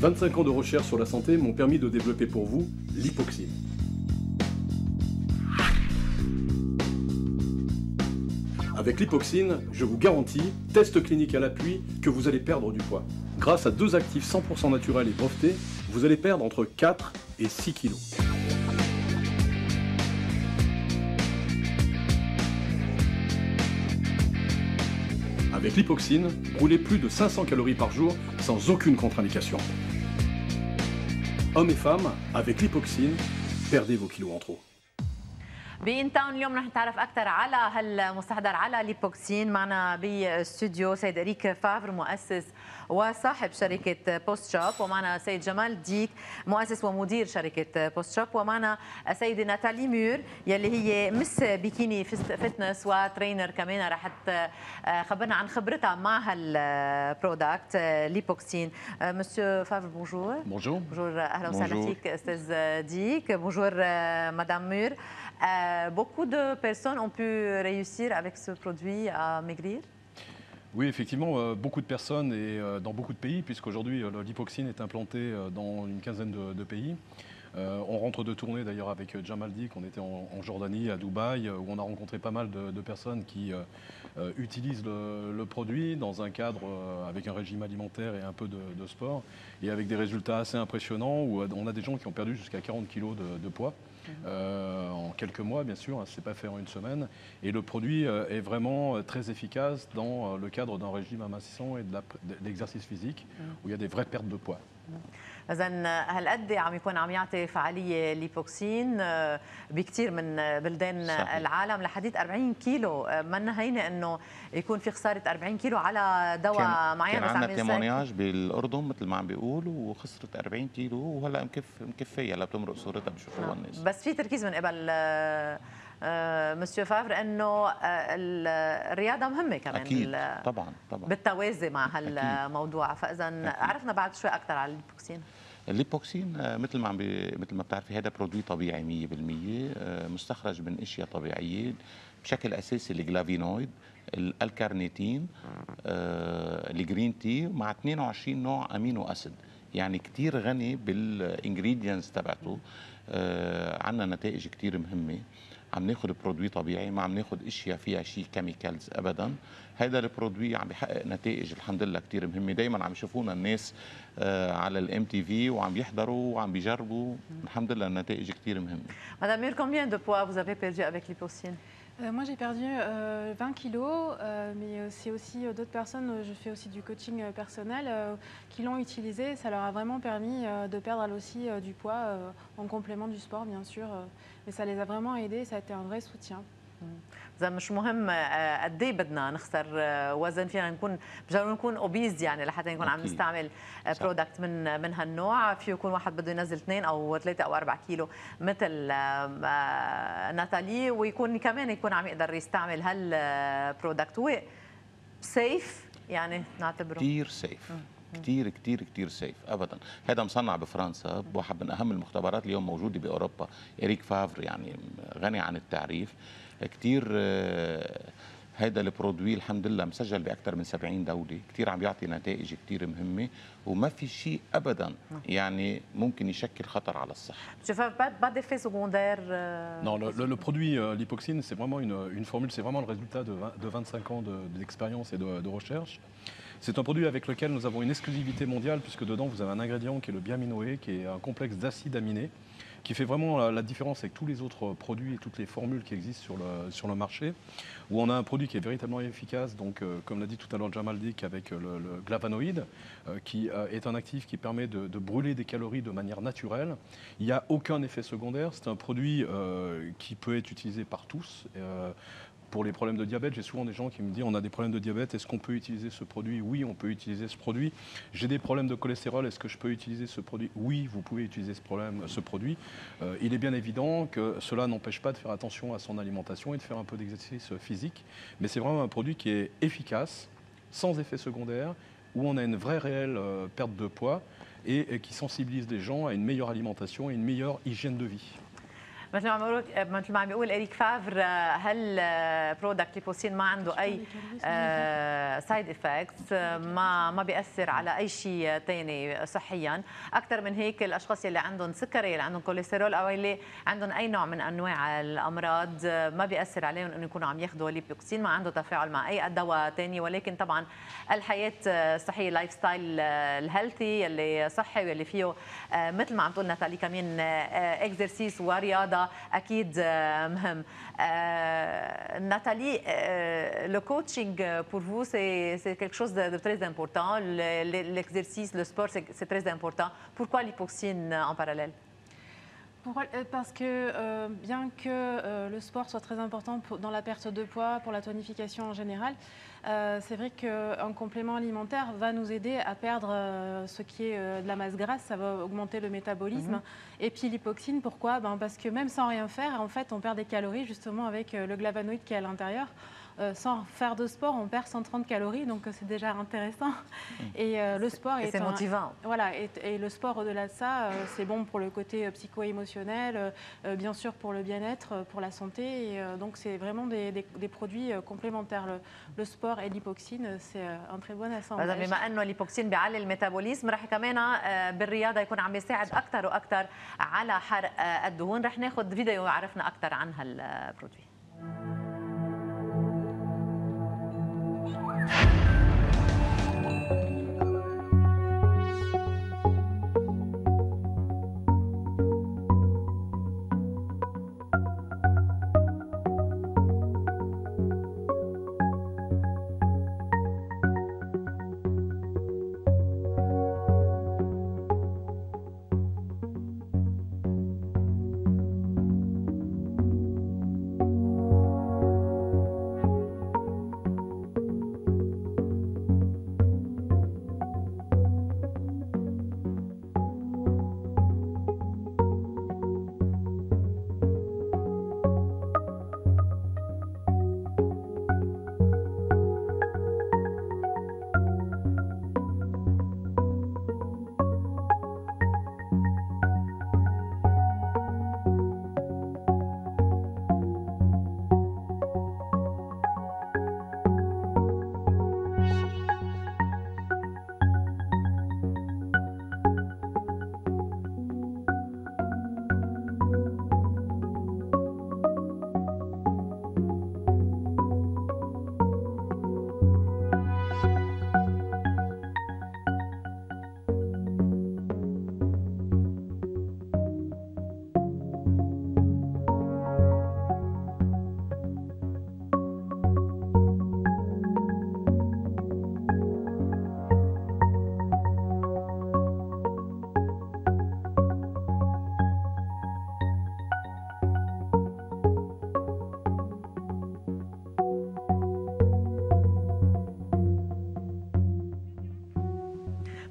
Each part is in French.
25 ans de recherche sur la santé m'ont permis de développer pour vous l'hypoxine. Avec l'hypoxine, je vous garantis, test clinique à l'appui, que vous allez perdre du poids. Grâce à 2 actifs 100% naturels et brevetés, vous allez perdre entre 4 et 6 kilos. Avec l'hypoxine, roulez plus de 500 calories par jour sans aucune contre-indication. Hommes et femmes, avec l'hypoxine, perdez vos kilos en trop. بإن تاون اليوم رح نتعرف أكثر على هالمستحضر على ليبوكسين. معنا باستوديو سيد إريك فافر مؤسس وصاحب شركة بوست شوب، ومعنا سيد جمال ديك مؤسس ومدير شركة بوست شوب، ومعنا سيدة ناتالي مير يلي هي مس بيكيني فتنس وترينر كمان، رح تخبرنا عن خبرتها مع هالبرودكت ليبوكسين. مسيو فافر بونجور. بونجور. بونجور، أهلا وسهلا فيك أستاذ ديك. بونجور مدام مير. Beaucoup de personnes ont pu réussir avec ce produit à maigrir? Oui, effectivement, beaucoup de personnes et dans beaucoup de pays, puisqu'aujourd'hui l'hypoxine est implantée dans une quinzaine de pays. On rentre de tournée d'ailleurs avec Jamal Dik, on était en Jordanie, à Dubaï, où on a rencontré pas mal de personnes qui utilisent le produit dans un cadre avec un régime alimentaire et un peu de sport, et avec des résultats assez impressionnants, où on a des gens qui ont perdu jusqu'à 40 kg de poids. En quelques mois, bien sûr, ce n'est pas fait en une semaine. Et le produit est vraiment très efficace dans le cadre d'un régime amincissant et de l'exercice physique, où il y a des vraies pertes de poids. إذا هالقد عم يكون عم يعطي فعالية ليبوكسين بكثير من بلدان صحيح. العالم لحديد 40 كيلو، منا هينة انه يكون في خسارة 40 كيلو على دواء معين. كان عندنا تيمونياج بالاردن مثل ما عم بيقول، وخسرت 40 كيلو وهلا مكفيه، هلا بتمرق صورتها بشوفوها الناس. بس في تركيز من قبل مسيو فافر انه الرياضه مهمه كمان. اكيد طبعا بالتوازي مع هالموضوع. فاذا عرفنا بعد شوي اكثر على الليبوكسين. الليبوكسين مثل ما بتعرفي هذا برودوي طبيعي 100%، مستخرج من اشياء طبيعيه، بشكل اساسي الجلافينويد، الكارنيتين، الجرين تي، مع 22 نوع امينو اسيد، يعني كثير غني بالانجريدينتس تبعته. عندنا نتائج كثير مهمه، عم ناخذ برودوي طبيعي، ما عم ناخذ اشياء فيها شيء كيميكالز ابدا. هذا البرودوي عم بيحقق نتائج الحمد لله كثير مهمه، دائما عم يشوفونا الناس على الام تي في وعم يحضروا وعم بيجربوا، الحمد لله النتائج كثير مهمه. Madame Mur, combien de poids vous avez perdu avec l'hypoxine? Moi, j'ai perdu 20 kilos, mais c'est aussi d'autres personnes, je fais aussi du coaching personnel, qui l'ont utilisé. Ça leur a vraiment permis de perdre aussi du poids en complément du sport, bien sûr. Mais ça les a vraiment aidés, ça a été un vrai soutien. إذا مش مهم قد ايه بدنا نخسر وزن، فينا نكون اوبيز يعني لحتى نكون عم نستعمل برودكت من هالنوع. فيه يكون واحد بده ينزل 2 أو 3 أو 4 كيلو مثل ناتالي، ويكون كمان يكون عم يقدر يستعمل هالبرودكت. هو سيف يعني نعتبره كثير سيف، كثير كثير كثير سيف ابدا. هذا مصنع بفرنسا بواحد من اهم المختبرات اليوم موجوده باوروبا، إريك فافر، يعني غني عن التعريف كثير. هذا البرودوي الحمد لله مسجل باكثر من 70 دوله، كثير عم يعطي نتائج كثير مهمه، وما في شيء ابدا يعني ممكن يشكل خطر على الصحه. Je fais pas d'effet secondaire. Non, le produit l'hypoxine, c'est vraiment une formule, c'est vraiment le résultat de 25 ans d'expérience et de recherche. C'est un produit avec lequel nous avons une exclusivité mondiale, puisque dedans vous avez un ingrédient qui est le biaminoé, qui est un complexe d'acides aminés, qui fait vraiment la différence avec tous les autres produits et toutes les formules qui existent sur le marché, où on a un produit qui est véritablement efficace, donc comme l'a dit tout à l'heure Jamal Dik, avec le glavanoïde, qui est un actif qui permet de brûler des calories de manière naturelle. Il n'y a aucun effet secondaire, c'est un produit qui peut être utilisé par tous. Pour les problèmes de diabète, j'ai souvent des gens qui me disent on a des problèmes de diabète, est-ce qu'on peut utiliser ce produit? Oui, on peut utiliser ce produit. J'ai des problèmes de cholestérol, est-ce que je peux utiliser ce produit? Oui, vous pouvez utiliser ce produit. Il est bien évident que cela n'empêche pas de faire attention à son alimentation et de faire un peu d'exercice physique, mais c'est vraiment un produit qui est efficace, sans effet secondaire, où on a une vraie réelle perte de poids et qui sensibilise les gens à une meilleure alimentation et une meilleure hygiène de vie. مثل ما عم بيقول إريك فافر، هل برودكت ليبوسين ما عنده أي سايد إفكتس، ما بيأثر على أي شيء ثاني صحيا. أكثر من هيك الأشخاص اللي عندهم سكري، اللي عندهم كوليسترول، أو اللي عندهم أي نوع من أنواع الأمراض ما بيأثر عليهم إنه يكونوا عم ياخذوا ليبوكسين، ما عنده تفاعل مع أي دواء ثاني. ولكن طبعا الحياة الصحية، اللايف ستايل الهيلثي اللي صحي واللي فيه مثل ما عم تقول ناتالي كمان اكزرسيس ورياضة أكيد مهم. Nathalie, le coaching pour vous, c'est quelque chose de très important. L'exercice, le sport, c'est très important. Pourquoi l'hypoxine en parallèle? Parce que bien que le sport soit très important dans la perte de poids, pour la tonification en général, c'est vrai qu'un complément alimentaire va nous aider à perdre ce qui est de la masse grasse, ça va augmenter le métabolisme. Et puis l'hypoxine, pourquoi? Parce que même sans rien faire, en fait, on perd des calories justement avec le glavanoïde qui est à l'intérieur. Sans faire de sport, on perd 130 calories, donc c'est déjà intéressant. Et le sport est motivant. Voilà, et le sport au-delà de ça, c'est bon pour le côté psycho-émotionnel, bien sûr pour le bien-être, pour la santé. Et donc c'est vraiment des produits complémentaires. Le sport et l'hypoxine, c'est un très bon assemblage. بما انه الهيبوكسين بيعلي الميتابوليزم، رح كمان بالرياضه يكون عم بيساعد اكثر واكثر على حرق الدهون. رح ناخذ فيديو وعرفنا اكثر عن هالبرودوي.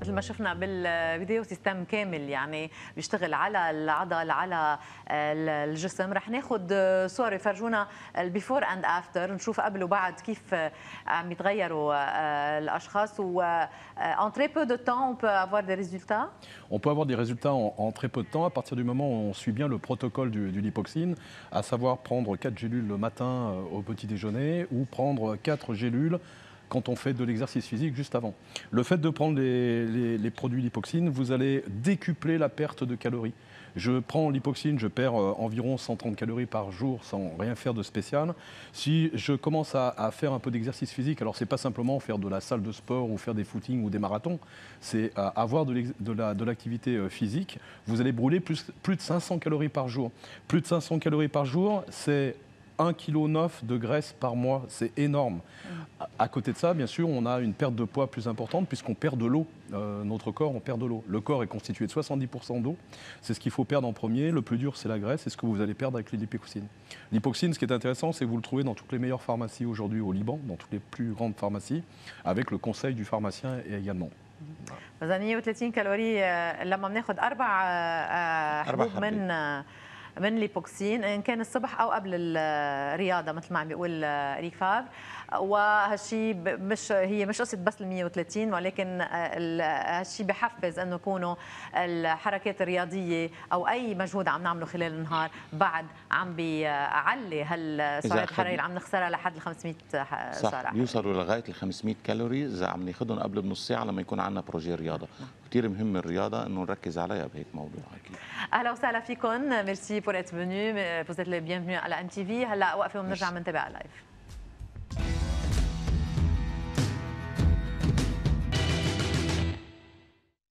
مثل ما شفنا بالفيديو سيستم كامل، يعني بيشتغل على العضل، على الجسم. رح ناخذ صور يفرجونا البيفور اند افتر، نشوف قبل وبعد كيف عم يتغيروا الاشخاص. و en très peu de temps on peut avoir des résultats. On peut avoir des résultats en très peu de temps à partir du moment où on suit bien le protocole du lipoxine, à savoir prendre 4 gélules le matin au petit déjeuner ou prendre 4 gélules quand on fait de l'exercice physique juste avant. Le fait de prendre les produits lipoxine, vous allez décupler la perte de calories. Je prends lipoxine, je perds environ 130 calories par jour sans rien faire de spécial. Si je commence à faire un peu d'exercice physique, alors c'est pas simplement faire de la salle de sport ou faire des footings ou des marathons, c'est avoir de l'activité physique. Vous allez brûler plus de 500 calories par jour. Plus de 500 calories par jour, c'est 1,9 kg de graisse par mois, c'est énorme. À côté de ça, bien sûr, on a une perte de poids plus importante puisqu'on perd de l'eau. Notre corps, on perd de l'eau. Le corps est constitué de 70% d'eau. C'est ce qu'il faut perdre en premier. Le plus dur, c'est la graisse. C'est ce que vous allez perdre avec les lipoxines. Lipoxine, ce qui est intéressant, c'est que vous le trouvez dans toutes les meilleures pharmacies aujourd'hui au Liban, dans toutes les plus grandes pharmacies, avec le conseil du pharmacien également. 130 كالوري لما بناخذ 4 حبوب من ليبوكسين ان كان الصبح او قبل الرياضه مثل ما عم بيقول اريك فافر. وهالشيء مش قصه بس ال 130 ولكن هالشيء بحفز انه يكونوا الحركات الرياضيه او اي مجهود عم نعمله خلال النهار بعد عم بيعلي هالسعرات الحراريه اللي عم نخسرها لحد ال 500 صح سعر. بيوصلوا لغايه ال 500 كالوري اذا عم ناخذهم قبل بنص ساعه لما يكون عندنا بروجي رياضه. كثير مهم الرياضه انه نركز عليها بهيك موضوع اكيد. اهلا وسهلا فيكم، ميرسي بور اتر فينو، vous êtes les bienvenus à la MTV. هلا وقفه وبنرجع بنتابع لايف.